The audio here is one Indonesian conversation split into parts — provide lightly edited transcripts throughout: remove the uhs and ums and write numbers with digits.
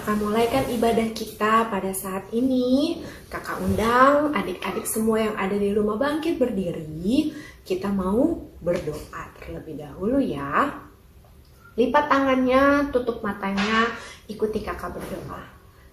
akan mulaikan ibadah kita pada saat ini, kakak undang adik-adik semua yang ada di rumah Bangkit Berdiri. Kita mau berdoa terlebih dahulu ya. Lipat tangannya, tutup matanya, ikuti kakak berdoa.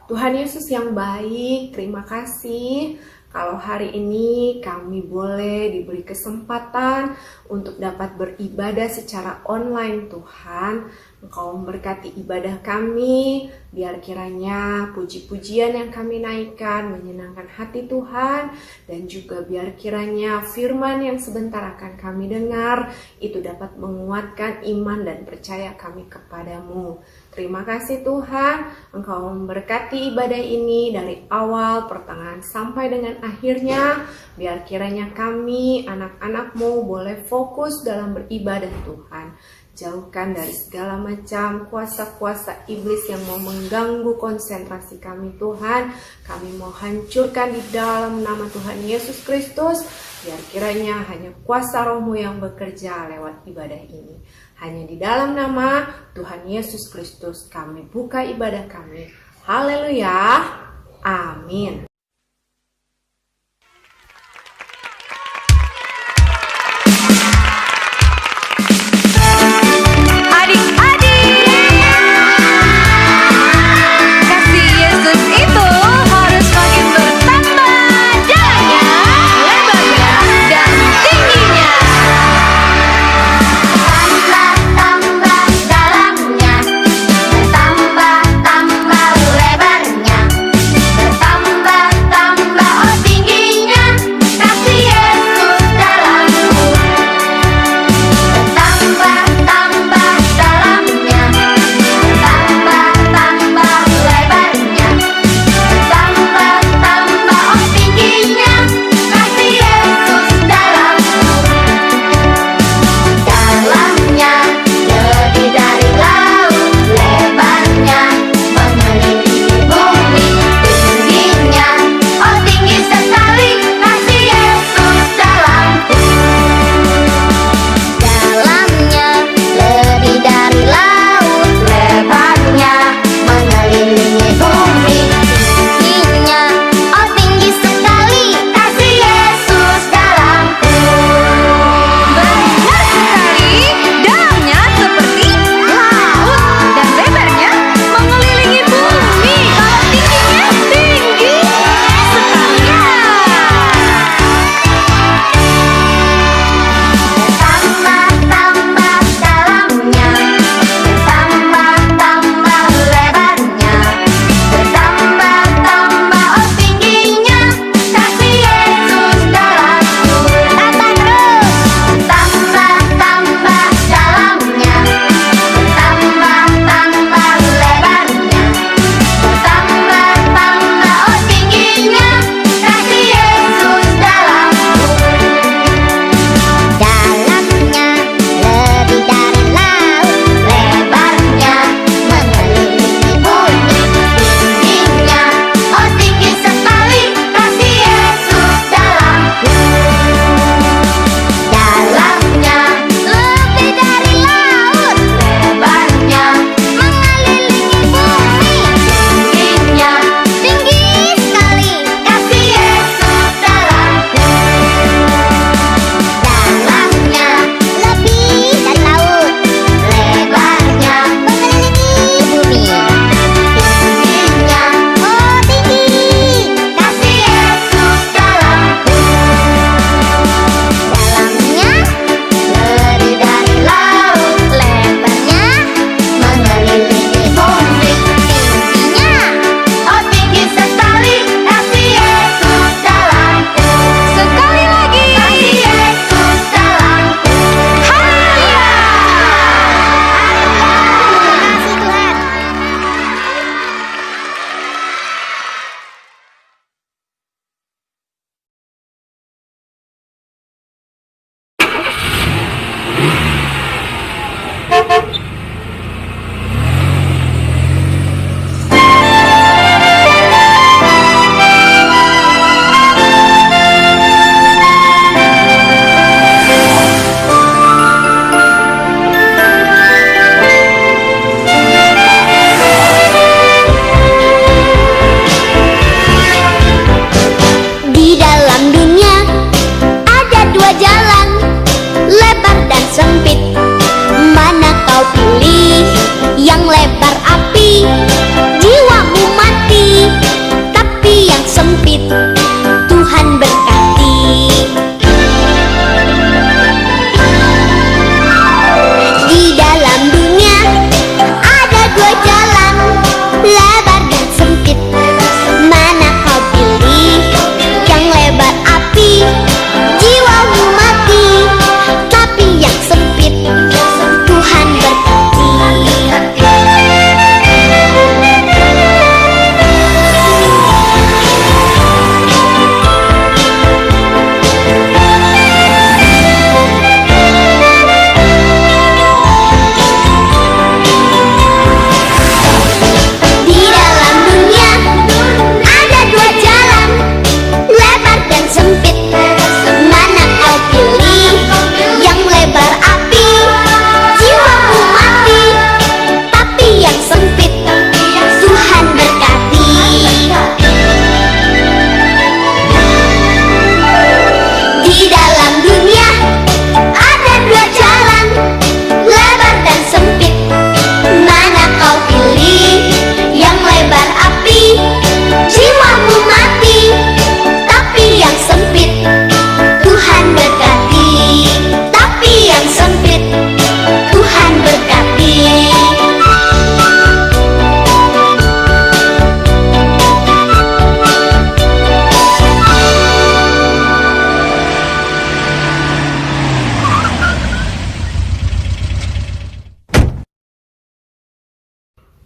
Tuhan Yesus yang baik, terima kasih kalau hari ini kami boleh diberi kesempatan untuk dapat beribadah secara online Tuhan. Engkau memberkati ibadah kami, biar kiranya puji-pujian yang kami naikkan menyenangkan hati Tuhan, dan juga biar kiranya firman yang sebentar akan kami dengar itu dapat menguatkan iman dan percaya kami kepadamu. Terima kasih Tuhan, Engkau memberkati ibadah ini dari awal, pertengahan sampai dengan akhirnya. Biar kiranya kami, anak-anak-Mu, boleh fokus dalam beribadah Tuhan. Jauhkan dari segala macam kuasa-kuasa iblis yang mau mengganggu konsentrasi kami Tuhan. Kami mau hancurkan di dalam nama Tuhan Yesus Kristus. Biar kiranya hanya kuasa Roh-Mu yang bekerja lewat ibadah ini. Hanya di dalam nama Tuhan Yesus Kristus kami buka ibadah kami. Haleluya. Amin. Bertambah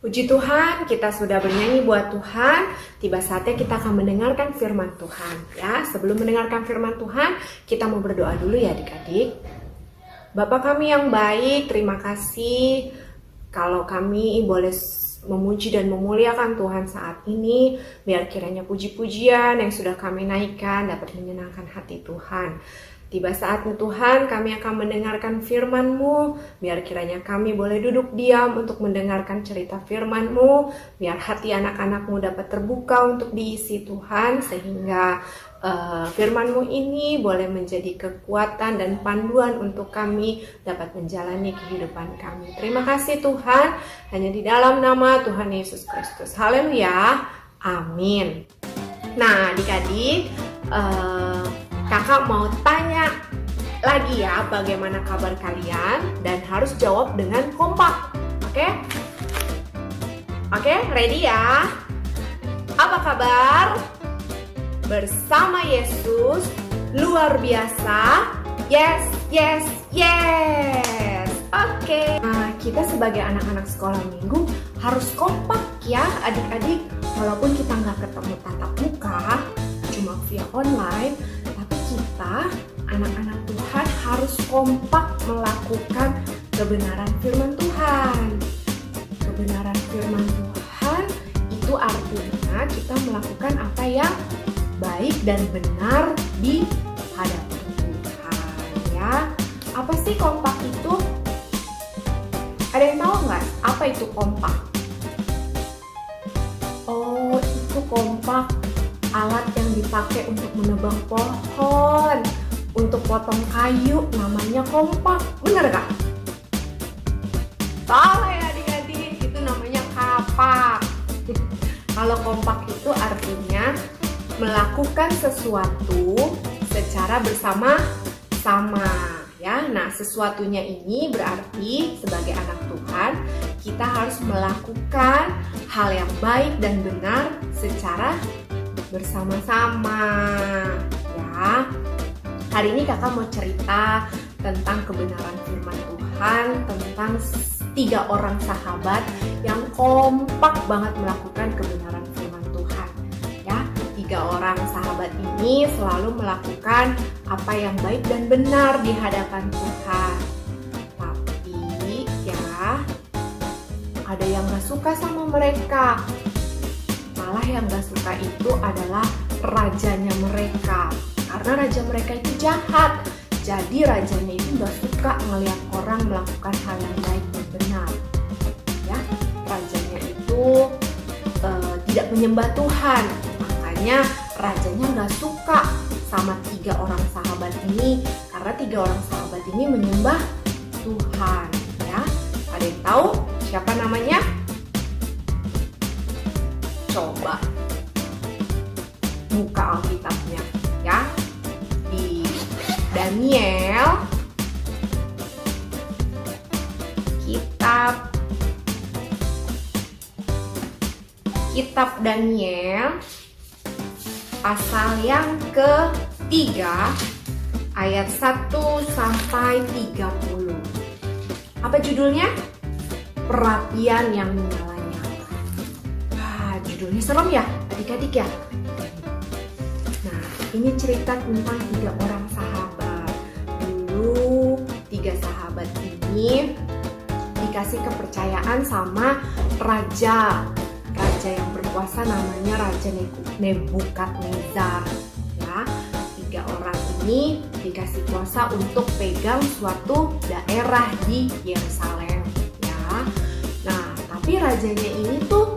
Puji Tuhan, kita sudah bernyanyi buat Tuhan. Tiba saatnya kita akan mendengarkan firman Tuhan. Ya, sebelum mendengarkan firman Tuhan, kita mau berdoa dulu ya adik-adik. Bapa kami yang baik, terima kasih kalau kami boleh memuji dan memuliakan Tuhan saat ini. Biar kiranya puji-pujian yang sudah kami naikkan dapat menyenangkan hati Tuhan. Tiba saatnya Tuhan, kami akan mendengarkan firman-Mu. Biar kiranya kami boleh duduk diam untuk mendengarkan cerita firman-Mu. Biar hati anak-anak-Mu dapat terbuka untuk diisi Tuhan. Sehingga firman-Mu ini boleh menjadi kekuatan dan panduan untuk kami dapat menjalani kehidupan kami. Terima kasih Tuhan, hanya di dalam nama Tuhan Yesus Kristus. Haleluya, amin. Nah adik-adik, kakak mau tanya lagi ya, bagaimana kabar kalian? Dan harus jawab dengan kompak. Oke? Oke, ready ya? Apa kabar? Bersama Yesus, luar biasa. Yes, yes, yes. Oke. Nah, kita sebagai anak-anak sekolah minggu harus kompak ya adik-adik. Walaupun kita nggak ketemu tatap muka, cuma via online, tapi kita, anak-anak Tuhan, harus kompak melakukan kebenaran firman Tuhan. Kebenaran firman Tuhan itu artinya kita melakukan apa yang baik dan benar di hadapan Tuhan ya. Apa sih kompak itu? Ada yang tahu nggak apa itu kompak? Oh, itu kompak alat yang dipakai untuk menebang pohon, untuk potong kayu, namanya kompak. Bener gak? Salah ya adik-adik, itu namanya kapak. Kalau kompak itu artinya melakukan sesuatu secara bersama-sama ya. Nah, sesuatunya ini berarti sebagai anak Tuhan kita harus melakukan hal yang baik dan benar secara bersama-sama ya. Hari ini kakak mau cerita tentang kebenaran firman Tuhan, tentang 3 orang sahabat yang kompak banget melakukan kebenaran firman Tuhan ya. 3 orang sahabat ini selalu melakukan apa yang baik dan benar di hadapan Tuhan. Tapi ya, ada yang gak suka sama mereka. Malah yang gak suka itu adalah rajanya mereka. Karena raja mereka itu jahat. Jadi rajanya itu gak suka ngelihat orang melakukan hal yang baik dan benar ya. Rajanya itu tidak menyembah Tuhan. Makanya rajanya gak suka sama 3 orang sahabat ini. Karena 3 orang sahabat ini menyembah Tuhan ya. Ada yang tahu siapa namanya? Coba buka Alkitabnya ya, di Daniel, kitab Daniel pasal yang ke-3 ayat 1 sampai 30. Apa judulnya? Perapian yang menyala-nyala. Wah, judulnya serem ya adik-adik ya. Nah, ini cerita tentang 3 orang sahabat. Dulu 3 sahabat ini dikasih kepercayaan sama raja yang berkuasa, namanya Raja Nebukadnezar ya. 3 orang ini dikasih kuasa untuk pegang suatu daerah di Yerusalem ya. Nah, tapi rajanya ini tuh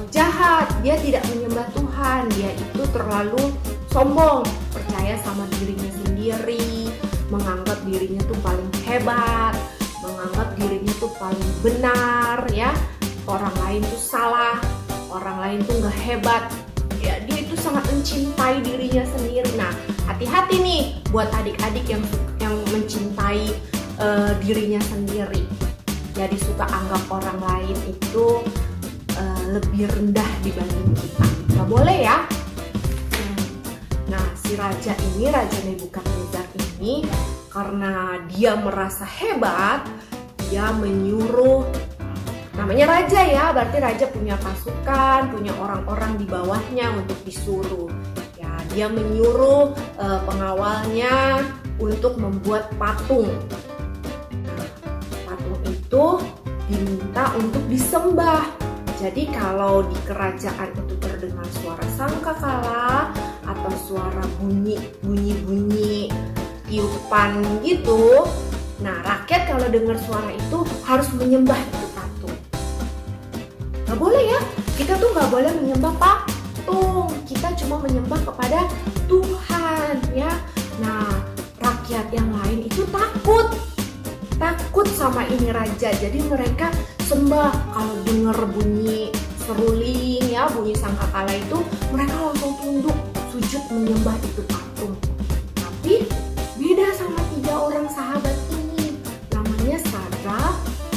jahat. Dia tidak menyembah Tuhan. Dia itu terlalu sombong, percaya sama dirinya sendiri, menganggap dirinya tuh paling hebat, menganggap dirinya tuh paling benar ya. Orang lain tuh salah, orang lain tuh gak hebat ya. Dia itu sangat mencintai dirinya sendiri. Nah, hati-hati nih buat adik-adik yang mencintai dirinya sendiri. Jadi suka anggap orang lain itu lebih rendah dibanding kita. Gak boleh ya. Nah, si raja ini, Raja Nebukadnezar ini, karena dia merasa hebat, dia menyuruh namanya raja ya, berarti raja punya pasukan, punya orang-orang di bawahnya untuk disuruh. Ya, dia menyuruh pengawalnya untuk membuat patung. Nah, patung itu diminta untuk disembah. Jadi kalau di kerajaan itu terdengar suara sangkakala atau suara bunyi tiupan gitu, nah rakyat kalau dengar suara itu harus menyembah itu patung. Gak boleh ya, kita tuh gak boleh menyembah patung, kita cuma menyembah kepada Tuhan ya. Nah rakyat yang lain itu takut sama ini raja, jadi mereka sembah. Kalau dengar bunyi seruling ya, bunyi sangkakala itu, mereka langsung tunduk sujud menyembah itu patung. Tapi beda sama 3 orang sahabat ini, namanya Sadrak,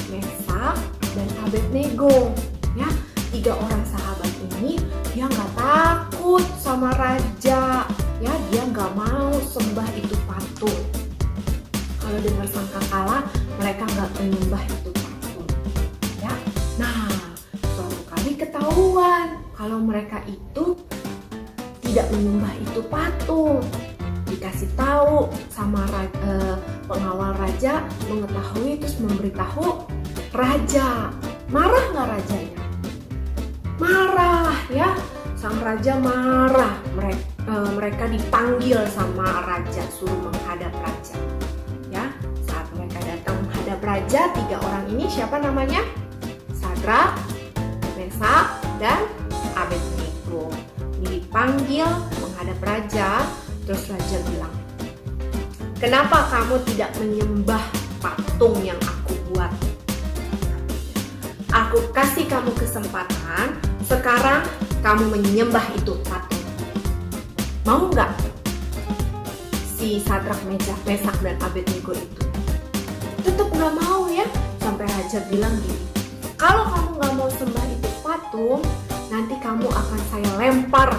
Mesak, dan Abednego ya. 3 orang sahabat ini dia nggak takut sama raja ya, dia nggak mau sembah itu patung. Kalau dengar sangkakala mereka nggak menyembah itu patung ya. Nah suatu kali ketahuan kalau mereka itu tidak menyembah itu patung. Dikasih tahu sama pengawal raja, mengetahui terus memberitahu raja. Marah nggak rajanya? Marah ya, sang raja marah. Mereka dipanggil sama raja, suruh menghadap raja ya. Saat mereka datang menghadap raja, 3 orang ini siapa namanya? Sadrak, Mesak, dan Abednego. Dipanggil menghadap raja. Terus raja bilang, kenapa kamu tidak menyembah patung yang aku buat? Aku kasih kamu kesempatan, sekarang kamu menyembah itu patung. Mau nggak? Si Sadrak, Mesak, dan Abednego itu tetap nggak mau ya. Sampai raja bilang gini, kalau kamu nggak mau sembah itu patung, nanti kamu akan saya lempar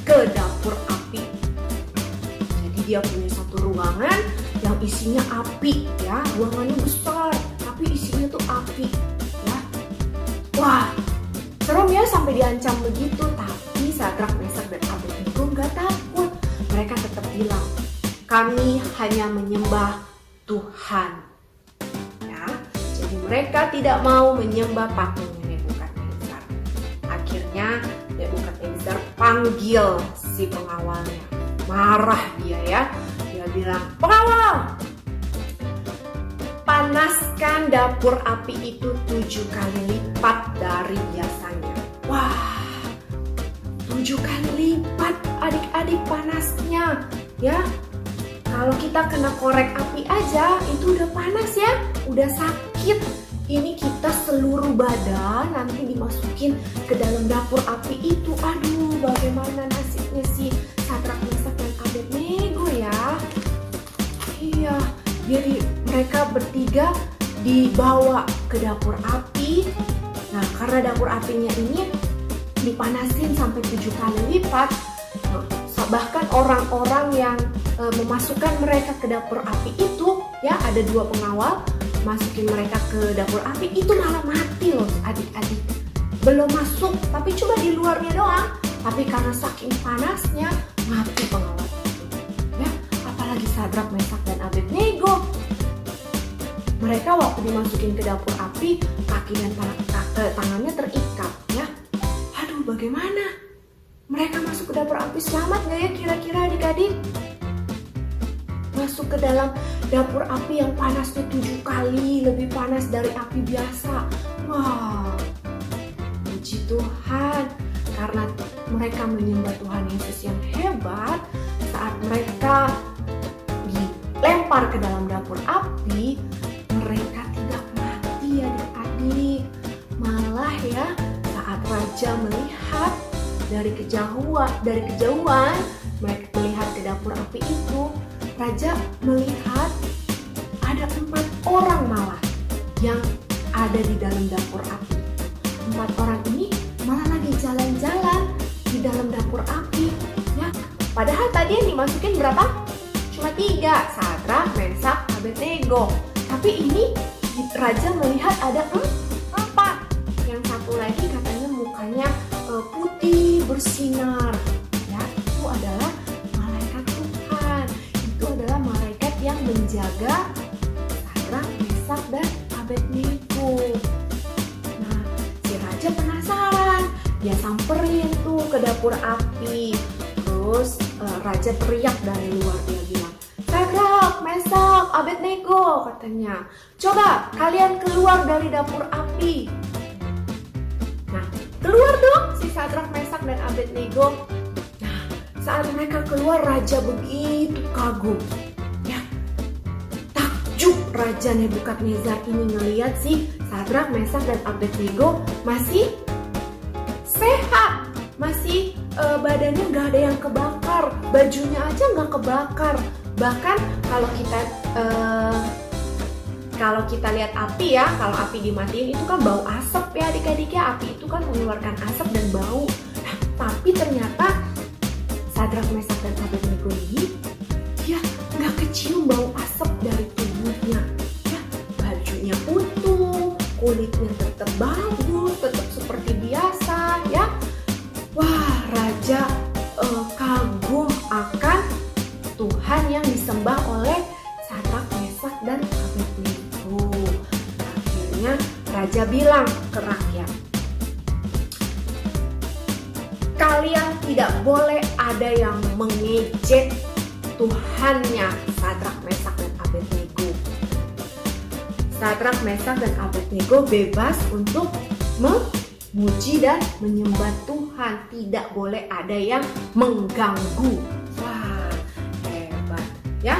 ke dapur api. Jadi dia punya satu ruangan yang isinya api ya, ruangannya besar tapi isinya tuh api ya. Wah serem ya, sampai diancam begitu. Tapi Sadrak, Mesak, dan Abednego nggak takut. Mereka tetap bilang, kami hanya menyembah Tuhan ya. Jadi mereka tidak mau menyembah patungnya Nebukadnezar. Akhirnya Nebukadnezar panggil si pengawalnya. Marah dia ya. Dia bilang, pengawal, panaskan dapur api itu 7 kali lipat dari biasanya. Wah, 7 kali lipat adik-adik panasnya ya. Kalau kita kena korek api aja itu udah panas ya, udah sakit. Ini kita seluruh badan nanti dimasukin ke dalam dapur api itu. Aduh, bagaimana nasibnya si Sadrak, Mesak, dan Abednego ya. Iya, jadi mereka bertiga dibawa ke dapur api. Nah, karena dapur apinya ini dipanasin sampai 7 kali lipat. Nah, bahkan orang-orang yang memasukkan mereka ke dapur api itu ya, ada 2 pengawal masukin mereka ke dapur api itu malah mati loh adik-adik. Belum masuk tapi cuma di luarnya doang, tapi karena saking panasnya mati pengawal itu ya. Apalagi Sadrak, Mesak, dan Abednego, mereka waktu dimasukin ke dapur api kaki dan tangannya terikat ya. Aduh, bagaimana mereka masuk ke dapur api selamat gak ya kira-kira adik-adik? Masuk ke dalam dapur api yang panasnya 7 kali lebih panas dari api biasa. Wah, puji Tuhan, karena mereka menyembah Tuhan Yesus yang hebat. Saat mereka dilempar ke dalam dapur api, mereka tidak mati adik-adik. Malah ya, saat raja melihat dari kejauhan mereka melihat ke dapur api itu, raja melihat ada 4 orang malah yang ada di dalam dapur api. 4 orang ini malah lagi jalan-jalan di dalam dapur api ya. Padahal tadi yang dimasukin berapa? Cuma 3, Sadrak, Mesak, Abednego. Tapi ini raja melihat ada 4. dia samperin tuh ke dapur api. Terus raja teriak dari luar, dia bilang, Sadrak, Mesak, Abednego, katanya, coba kalian keluar dari dapur api. Nah, keluar dong si Sadrak, Mesak, dan Abednego. Nah, saat mereka keluar, raja begitu kagum. Ya, takjub Raja Nebukadnezar ini ngeliat si Sadrak, Mesak, dan Abednego masih sehat, masih badannya nggak ada yang kebakar, bajunya aja nggak kebakar. Bahkan kalau kita lihat api ya, kalau api dimatiin itu kan bau asap ya adik-adik ya, api itu kan mengeluarkan asap dan bau. Nah, tapi ternyata Sadrak, Mesak, dan Abednego ini ya nggak kecium bau asap dari tubuhnya. Ya, bajunya utuh, kulitnya tetap bagus, tetap seperti biasa ya. Wah, raja kagum akan Tuhan yang disembah oleh Sadrak, Mesak, dan Abednego. Akhirnya raja bilang ke rakyat, kalian tidak boleh ada yang mengejek Tuhannya Sadrak, Mesak, dan Abednego. Sadrak, Mesak, dan Abednego bebas untuk memuji dan menyembah Tuhan. Tidak boleh ada yang mengganggu. Wah, hebat ya.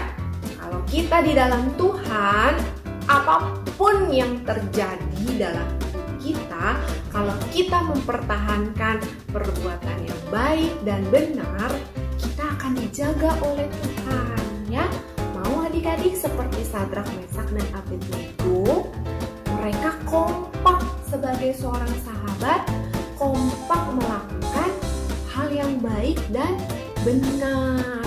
Kalau kita di dalam Tuhan, apapun yang terjadi dalam hidup kita, kalau kita mempertahankan perbuatan yang baik dan benar, kita akan dijaga oleh Tuhan ya. Mau adik-adik seperti Sadrak, Mesak, dan Abednego, mereka kompak sebagai seorang sahabat, kompak melakukan hal yang baik dan benar.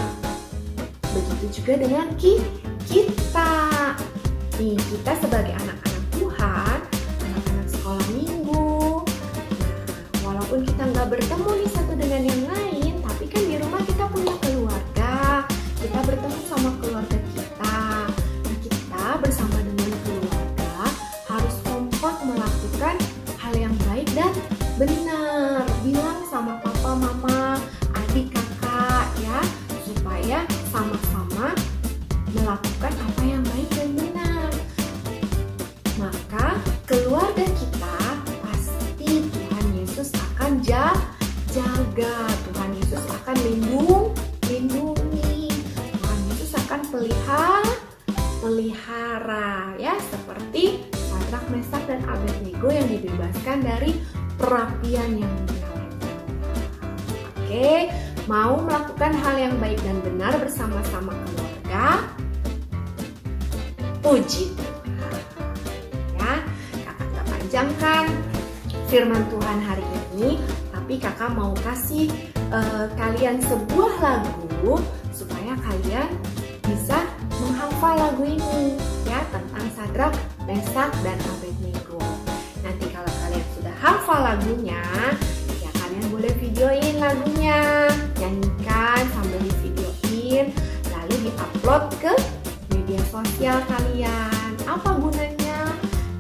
Begitu juga dengan kita. Nih, kita sebagai anak-anak Tuhan, anak-anak sekolah minggu. Nah, walaupun kita nggak bertemu nih satu dengan yang lain, tapi kan di rumah kita punya keluarga. Kita bertemu sama keluarga kita. Nah, kita bersama dengan keluarga harus kompak melakukan hal yang baik dan benar. Bilang sama papa, mama, adik, kakak ya, supaya sama-sama melakukan apa yang baik dan benar. Maka keluarga kita pasti Tuhan Yesus akan jaga. Tuhan Yesus akan lindungi. Tuhan Yesus akan pelihara ya, seperti Sadrak, Mesak, dan Abednego yang dibebaskan dari perapian yang menyala-nyala. Oke, mau melakukan hal yang baik dan benar bersama-sama keluarga, puji Tuhan ya. Kakak gak panjangkan firman Tuhan hari ini, tapi kakak mau kasih kalian sebuah lagu supaya kalian bisa menghafal lagu ini ya, tentang Sadrak, Mesak, dan Abednego. Nanti kalau kalian sudah hafal lagunya, ya kalian boleh videoin lagunya, nyanyikan sambil di videoin, lalu di-upload ke media sosial kalian. Apa gunanya?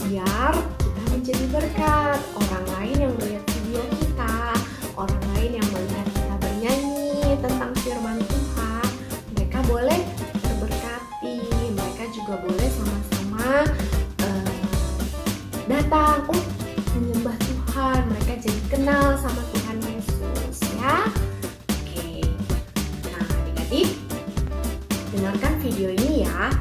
Biar kita menjadi berkat. Orang lain yang melihat video kita, orang lain yang melihat kita bernyanyi tentang firman Tuhan, mereka boleh terberkati. Mereka juga boleh sama-sama datang, menyembah Tuhan. Mereka jadi kenal sama Tuhan Yesus ya. Oke, nah adik-adik, dengarkan video ini ya.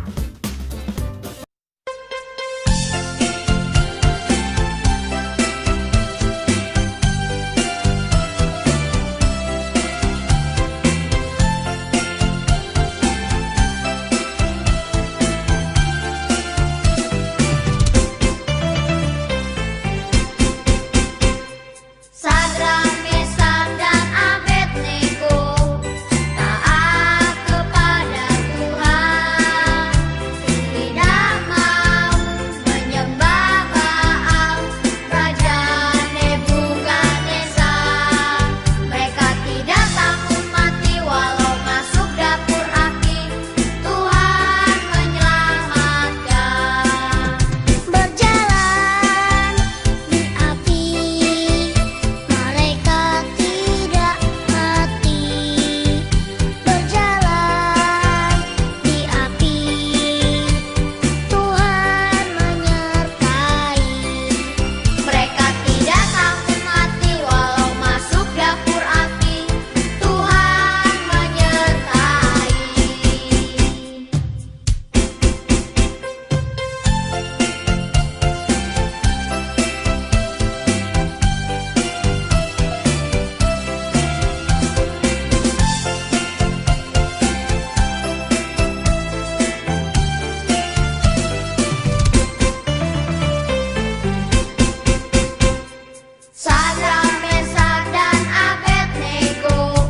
Sadrak, Mesak, dan Abednego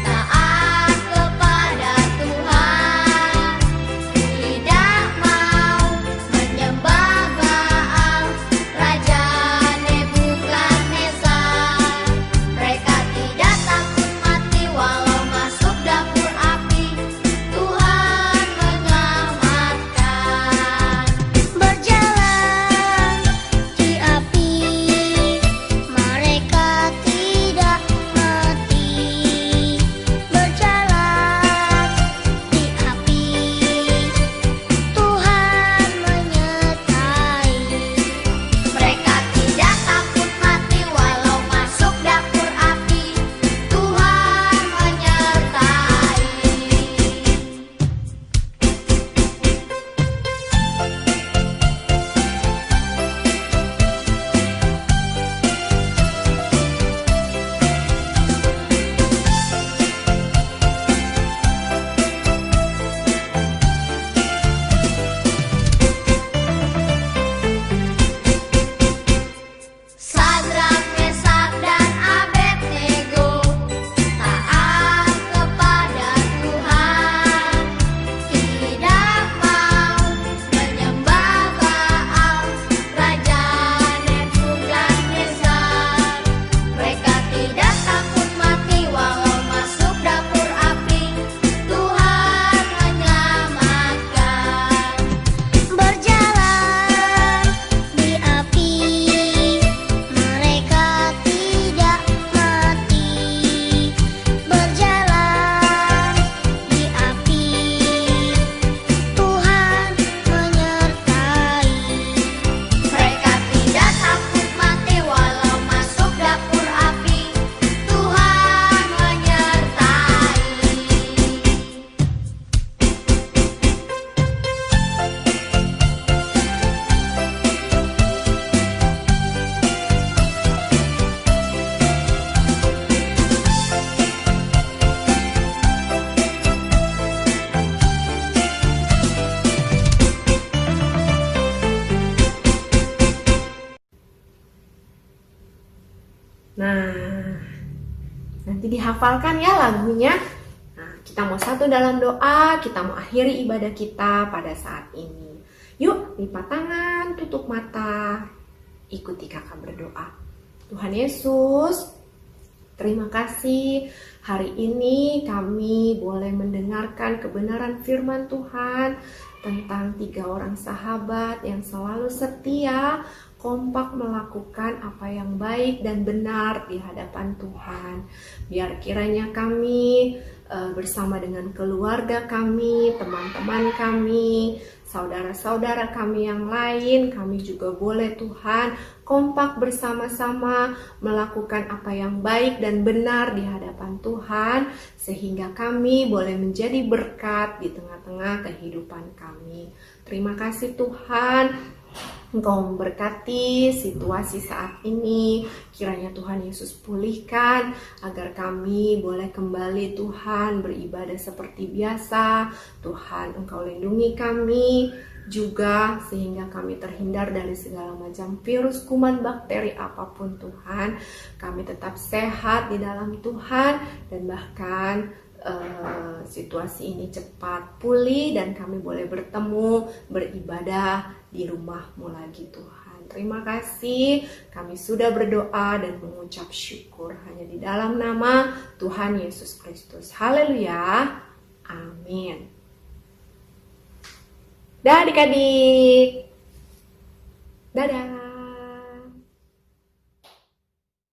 taat kepada Tuhan, tidak mau menyembah Baal, Raja Nebukadnezar. Mereka tidak takut mati walau masuk dapur api, Tuhan menyelamatkan. Berjalan di api, mereka tidak mati. Berjalan di api, Tuhan menyertai. Mereka tidak takut mati walau masuk dapur api, Tuhan menyertai. Sadrak, Mesak, dan Abednego taat kepada Tuhan, tidak mau menyembah Baal, Raja Nebukadnezar. Mereka tidak takut mati walau masuk dapur api, Tuhan menyelamatkan. Berjalan di api, mereka tidak mati. Berjalan di api, Tuhan menyertai. Mereka tidak takut mati walau masuk dapur api, Tuhan menyertai. Nah, nanti dihafalkan ya lagunya. Nah, kita mau satu dalam doa, kita mau akhiri ibadah kita pada saat ini. Yuk, lipat tangan, tutup mata, ikuti kakak berdoa. Tuhan Yesus, terima kasih hari ini kami boleh mendengarkan kebenaran firman Tuhan tentang 3 orang sahabat yang selalu setia, kompak melakukan apa yang baik dan benar di hadapan Tuhan. Biar kiranya kami bersama dengan keluarga kami, teman-teman kami, saudara-saudara kami yang lain, kami juga boleh Tuhan kompak bersama-sama melakukan apa yang baik dan benar di hadapan Tuhan, sehingga kami boleh menjadi berkat di tengah-tengah kehidupan kami. Terima kasih Tuhan, Engkau memberkati situasi saat ini. Kiranya Tuhan Yesus pulihkan agar kami boleh kembali Tuhan beribadah seperti biasa. Tuhan, Engkau lindungi kami juga sehingga kami terhindar dari segala macam virus, kuman, bakteri apapun Tuhan. Kami tetap sehat di dalam Tuhan dan bahkan situasi ini cepat pulih dan kami boleh bertemu, beribadah di rumahmu lagi Tuhan. Terima kasih, kami sudah berdoa dan mengucap syukur hanya di dalam nama Tuhan Yesus Kristus. Haleluya, amin. Dah adik-adik, dadah.